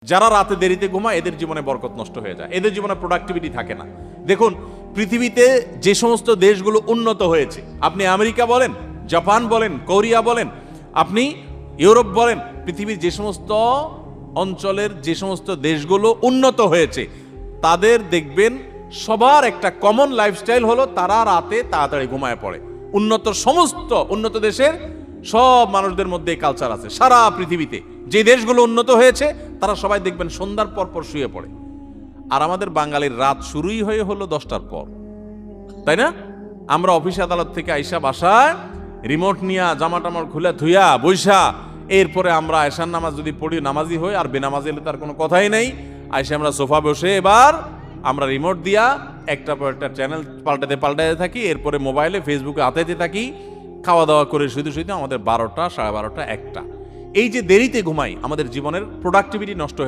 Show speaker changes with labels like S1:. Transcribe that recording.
S1: যারা রাতে দেরিতে ঘুমায় এদের জীবনে বরকত নষ্ট হয়ে যায়, এদের জীবনে প্রোডাক্টিভিটি থাকে না। দেখুন, পৃথিবীতে যে সমস্ত দেশগুলো উন্নত হয়েছে, আপনি আমেরিকা বলেন, জাপান বলেন, কোরিয়া বলেন, আপনি ইউরোপ বলেন, পৃথিবীর যে সমস্ত অঞ্চলের যে সমস্ত দেশগুলো উন্নত হয়েছে, তাদের দেখবেন সবার একটা কমন লাইফস্টাইল হলো তারা রাতে তাড়াতাড়ি ঘুমায় পড়ে। সমস্ত উন্নত দেশের সব মানুষদের মধ্যে এই কালচার আছে। সারা পৃথিবীতে যে দেশগুলো উন্নত হয়েছে তারা সবাই দেখবেন সন্ধ্যার পর পর শুয়ে পড়ে। আর আমাদের বাঙালির রাত শুরুই হলো 10টার পর, তাই না? আমরা অফিস আদালত থেকে আইসা বাসায় রিমোট নিয়া জামা টামা খুলে ধুইয়া বৈশা, এরপরে আমরা এশার নামাজ যদি পড়ি নামাজি হই, আর বেনামাজি হলে তার কোনো কথাই নেই। আইসা আমরা সোফা বসে এবার আমরা রিমোট দিয়া একটা পর একটা চ্যানেল পাল্টাতে থাকি, এরপরে মোবাইলে ফেসবুকে আতাইতে থাকি, খাওয়া দাওয়া করে শুধু আমাদের 12টা, 12:30, 1টা। এই যে দেরিতে ঘুমাই, আমাদের জীবনের প্রোডাক্টিভিটি নষ্ট হয়ে